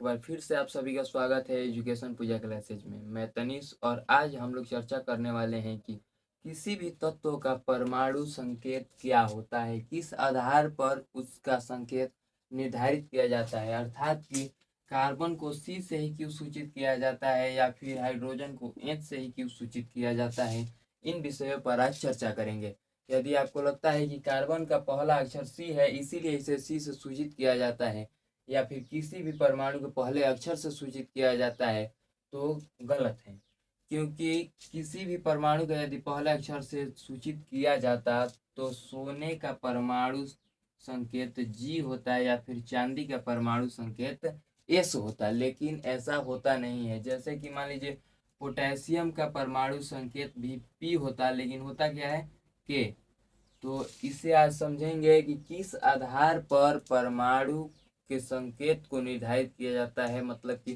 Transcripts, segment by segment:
बार फिर से आप सभी का स्वागत है एजुकेशन पूजा क्लासेज में। मैं तनिष और आज हम लोग चर्चा करने वाले हैं कि किसी भी तत्व का परमाणु संकेत क्या होता है, किस आधार पर उसका संकेत निर्धारित किया जाता है, अर्थात कि कार्बन को C से ही क्यों सूचित किया जाता है या फिर हाइड्रोजन को H से ही क्यों सूचित किया जाता है। इन विषयों पर आज चर्चा करेंगे। यदि आपको लगता है कि कार्बन का पहला अक्षर C है इसीलिए इसे C से सूचित किया जाता है या फिर किसी भी परमाणु को पहले अक्षर से सूचित किया जाता है तो गलत है, क्योंकि किसी भी परमाणु का यदि पहले अक्षर से सूचित किया जाता तो सोने का परमाणु संकेत G होता है या फिर चांदी का परमाणु संकेत S होता है, लेकिन ऐसा होता नहीं है। जैसे कि मान लीजिए पोटेशियम का परमाणु संकेत भी P होता है, लेकिन होता क्या है K। तो इसे आज समझेंगे कि किस आधार पर परमाणु के संकेत को निर्धारित किया जाता है, मतलब कि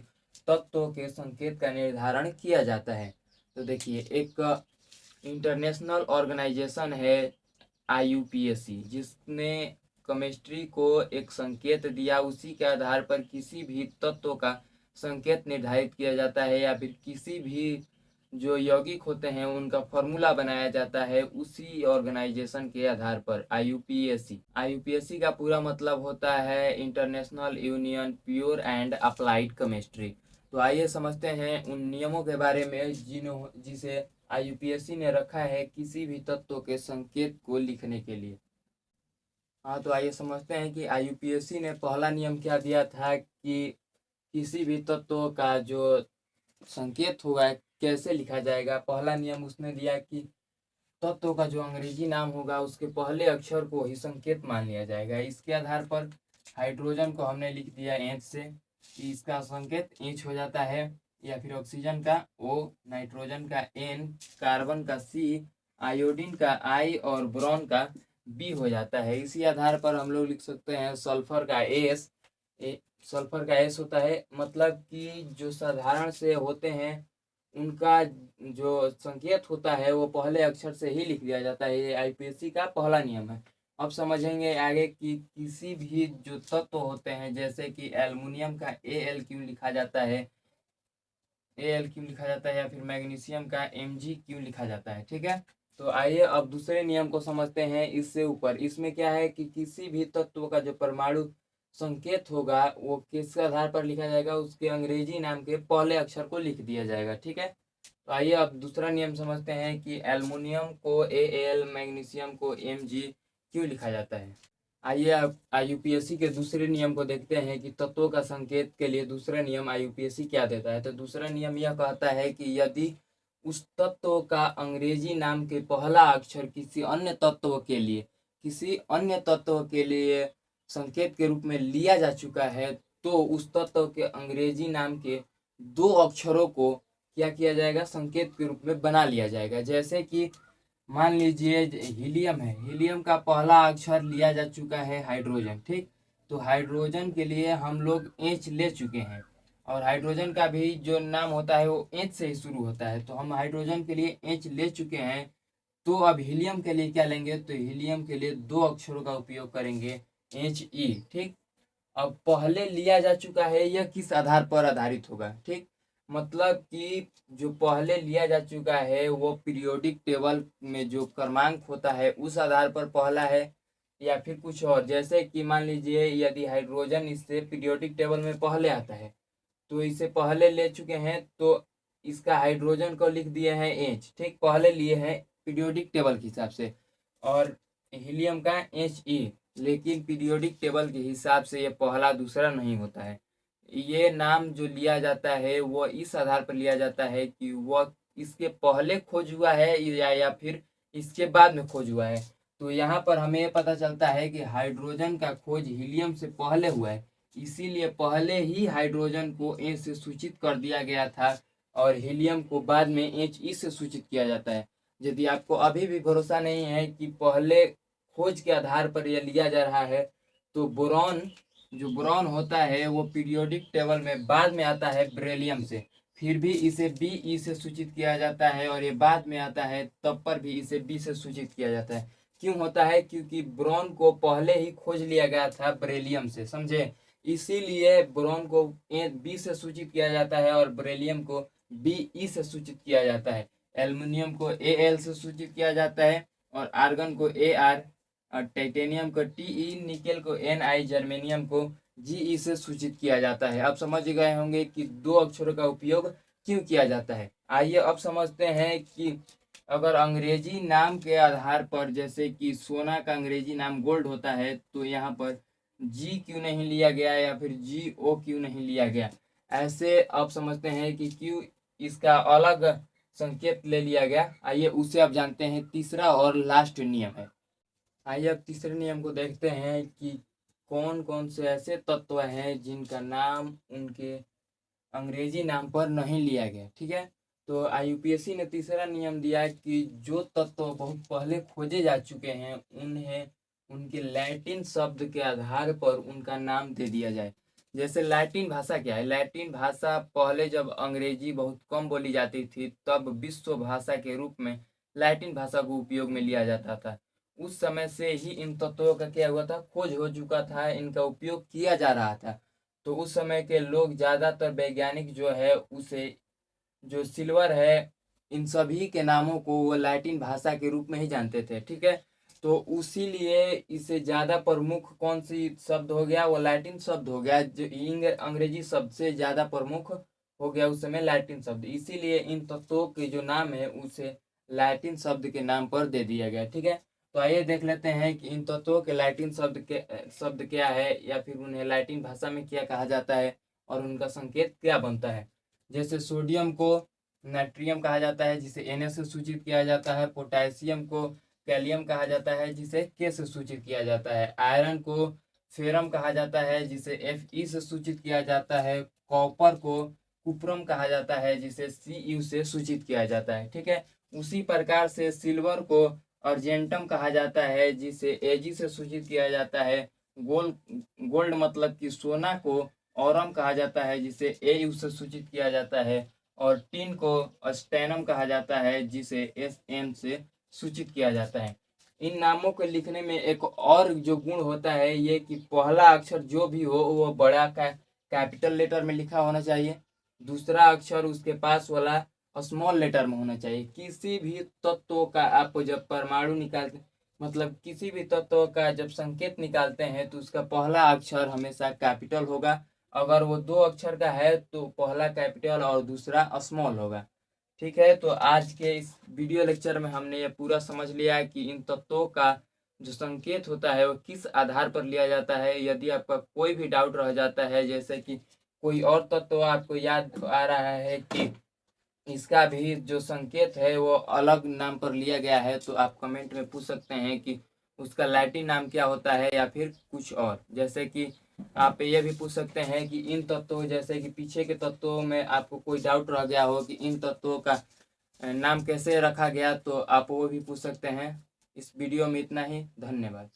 तत्वों के संकेत का निर्धारण किया जाता है। तो देखिए, एक इंटरनेशनल ऑर्गेनाइजेशन है IUPAC, जिसने केमिस्ट्री को एक संकेत दिया, उसी के आधार पर किसी भी तत्व का संकेत निर्धारित किया जाता है या फिर किसी भी जो यौगिक होते हैं उनका फॉर्मूला बनाया जाता है उसी ऑर्गेनाइजेशन के आधार पर। IUPAC का पूरा मतलब होता है international union pure and applied chemistry. तो आइए समझते हैं उन नियमों के बारे में जिसे IUPAC ने रखा है किसी भी तत्व के संकेत को लिखने के लिए। हाँ, तो आइए समझते हैं कि IUPAC ने पहला नियम क्या दिया था कि किसी भी तत्व का जो संकेत होगा कैसे लिखा जाएगा। पहला नियम उसने दिया कि तत्व का जो अंग्रेजी नाम होगा उसके पहले अक्षर को ही संकेत मान लिया जाएगा। इसके आधार पर हाइड्रोजन को हमने लिख दिया H से, कि इसका संकेत H हो जाता है, या फिर ऑक्सीजन का O, नाइट्रोजन का N, कार्बन का C, आयोडीन का I और बोरॉन का B हो जाता है। इसी आधार पर हम लोग लिख सकते हैं सल्फर का S। सल्फर का S होता है, मतलब कि जो साधारण से होते हैं उनका जो संकेत होता है वो पहले अक्षर से ही लिख दिया जाता है। ये IUPAC का पहला नियम है। अब समझेंगे आगे कि किसी भी जो तत्व होते हैं, जैसे कि एल्युमिनियम का Al क्यों लिखा जाता है, या फिर मैग्नीशियम का Mg क्यों लिखा जाता है। ठीक है, तो आइए अब दूसरे नियम को समझते हैं। इससे ऊपर इसमें क्या है कि किसी भी तत्व का जो परमाणु संकेत होगा वो किस आधार पर लिखा जाएगा, उसके अंग्रेजी नाम के पहले अक्षर को लिख दिया जाएगा। ठीक है, तो आइए अब दूसरा नियम समझते हैं कि एल्युमिनियम को Al, मैग्नीशियम को Mg क्यों लिखा जाता है। आइए अब IUPAC के दूसरे नियम को देखते हैं कि तत्वों का संकेत के लिए दूसरा नियम IUPAC क्या देता है। तो दूसरा नियम यह कहता है कि यदि उस तत्व का अंग्रेजी नाम के पहला अक्षर किसी अन्य तत्व के लिए संकेत के रूप में लिया जा चुका है तो उस तत्व के अंग्रेजी नाम के दो अक्षरों को क्या किया जाएगा, संकेत के रूप में बना लिया जाएगा। जैसे कि मान लीजिए हीलियम है, हीलियम का पहला अक्षर लिया जा चुका है हाइड्रोजन। ठीक, तो हाइड्रोजन के लिए हम लोग H ले चुके हैं और हाइड्रोजन का भी जो नाम होता है वो H से ही शुरू होता है, तो हम हाइड्रोजन के लिए H ले चुके हैं। तो अब हीलियम के लिए क्या लेंगे, तो हीलियम के लिए दो अक्षरों का उपयोग करेंगे He। ठीक, अब पहले लिया जा चुका है यह किस आधार पर आधारित होगा। ठीक, मतलब कि जो पहले लिया जा चुका है वो पीरियोडिक टेबल में जो क्रमांक होता है उस आधार पर पहला है, या फिर कुछ और। जैसे कि मान लीजिए यदि हाइड्रोजन इससे पीरियोडिक टेबल में पहले आता है तो इसे पहले ले चुके हैं तो इसका हाइड्रोजन को लिख दिए हैं H। ठीक, पहले लिए हैं पीरियोडिक टेबल के हिसाब से, और हीलियम का He, लेकिन पीरियोडिक टेबल के हिसाब से ये पहला दूसरा नहीं होता है। ये नाम जो लिया जाता है वो इस आधार पर लिया जाता है कि वह इसके पहले खोज हुआ है या फिर इसके बाद में खोज हुआ है। तो यहाँ पर हमें ये पता चलता है कि हाइड्रोजन का खोज हीलियम से पहले हुआ है, इसीलिए पहले ही हाइड्रोजन को H से सूचित कर दिया गया था और हीलियम को बाद में He से सूचित किया जाता है। यदि आपको अभी भी भरोसा नहीं है कि पहले खोज के आधार पर यह लिया जा रहा है, तो बोरॉन होता है वो पीरियोडिक टेबल में बाद में आता है बेरिलियम से, फिर भी इसे Be से सूचित किया जाता है, और ये बाद में आता है तब पर भी इसे B से सूचित किया जाता है। क्यों होता है, क्योंकि बोरॉन को पहले ही खोज लिया गया था बेरिलियम से। समझे, इसीलिए बोरॉन को बी से सूचित किया जाता है और बेरिलियम को Be से सूचित किया जाता है। एल्युमिनियम को Al से सूचित किया जाता है और आर्गन को Ar और टाइटेनियम को Te, निकेल को Ni, जर्मेनियम को Ge से सूचित किया जाता है। अब समझ गए होंगे कि दो अक्षरों का उपयोग क्यों किया जाता है। आइए अब समझते हैं कि अगर अंग्रेजी नाम के आधार पर, जैसे कि सोना का अंग्रेजी नाम गोल्ड होता है, तो यहाँ पर जी क्यों नहीं लिया गया या फिर GO क्यों नहीं लिया गया। ऐसे अब समझते हैं कि क्यों इसका अलग संकेत ले लिया गया। आइए उसे अब जानते हैं। तीसरा और लास्ट नियम है। आइए अब तीसरे नियम को देखते हैं कि कौन कौन से ऐसे तत्व हैं जिनका नाम उनके अंग्रेजी नाम पर नहीं लिया गया। ठीक है, तो IUPAC ने तीसरा नियम दिया कि जो तत्व बहुत पहले खोजे जा चुके हैं उन्हें उनके लैटिन शब्द के आधार पर उनका नाम दे दिया जाए। जैसे लैटिन भाषा क्या है। लैटिन भाषा पहले जब अंग्रेजी बहुत कम बोली जाती थी तब विश्व भाषा के रूप में लैटिन भाषा को उपयोग में लिया जाता था। उस समय से ही इन तत्वों का क्या हुआ था, खोज हो चुका था, इनका उपयोग किया जा रहा था। तो उस समय के लोग ज़्यादातर वैज्ञानिक जो है उसे, जो सिल्वर है, इन सभी के नामों को वो लैटिन भाषा के रूप में ही जानते थे। ठीक है, तो उसीलिए इसे ज़्यादा प्रमुख कौन सी शब्द हो गया, वो लैटिन शब्द हो गया। जो अंग्रेजी शब्द से ज़्यादा प्रमुख हो गया उस समय लैटिन शब्द। इसीलिए इन तत्वों के जो नाम है उसे लैटिन शब्द के नाम पर दे दिया गया। ठीक है, तो आइए देख लेते हैं कि इन तत्वों के लैटिन शब्द क्या है या फिर उन्हें लैटिन भाषा में क्या कहा जाता है और उनका संकेत क्या बनता है। जैसे सोडियम को नाइट्रियम कहा जाता है जिसे Na से सूचित किया जाता है। पोटेशियम को कैलियम कहा जाता है जिसे K से सूचित किया जाता है। आयरन को फेरम कहा जाता है जिसे Fe से सूचित किया जाता है। कॉपर को कुप्रम कहा जाता है जिसे Cu से सूचित किया जाता है। ठीक है, उसी प्रकार से सिल्वर को अर्जेंटम कहा जाता है जिसे Ag से सूचित किया जाता है। गोल्ड मतलब कि सोना को औरम कहा जाता है जिसे Au से सूचित किया जाता है। और टिन को स्टेनम कहा जाता है जिसे Sn से सूचित किया जाता है। इन नामों को लिखने में एक और जो गुण होता है ये कि पहला अक्षर जो भी हो वो बड़ा कैपिटल लेटर में लिखा होना चाहिए। दूसरा अक्षर उसके पास वाला स्मॉल लेटर में होना चाहिए। किसी भी तत्व का आप जब परमाणु निकालते, मतलब किसी भी तत्व का जब संकेत निकालते हैं तो उसका पहला अक्षर हमेशा कैपिटल होगा। अगर वो दो अक्षर का है तो पहला कैपिटल और दूसरा स्मॉल होगा। ठीक है, तो आज के इस वीडियो लेक्चर में हमने ये पूरा समझ लिया कि इन तत्वों का जो संकेत होता है वो किस आधार पर लिया जाता है। यदि आपका कोई भी डाउट रह जाता है, जैसे कि कोई और तत्व आपको याद आ रहा है कि इसका भी जो संकेत है वो अलग नाम पर लिया गया है, तो आप कमेंट में पूछ सकते हैं कि उसका लैटिन नाम क्या होता है या फिर कुछ और। जैसे कि आप ये भी पूछ सकते हैं कि इन तत्वों, जैसे कि पीछे के तत्वों में आपको कोई डाउट रह गया हो कि इन तत्वों का नाम कैसे रखा गया, तो आप वो भी पूछ सकते हैं। इस वीडियो में इतना ही। धन्यवाद।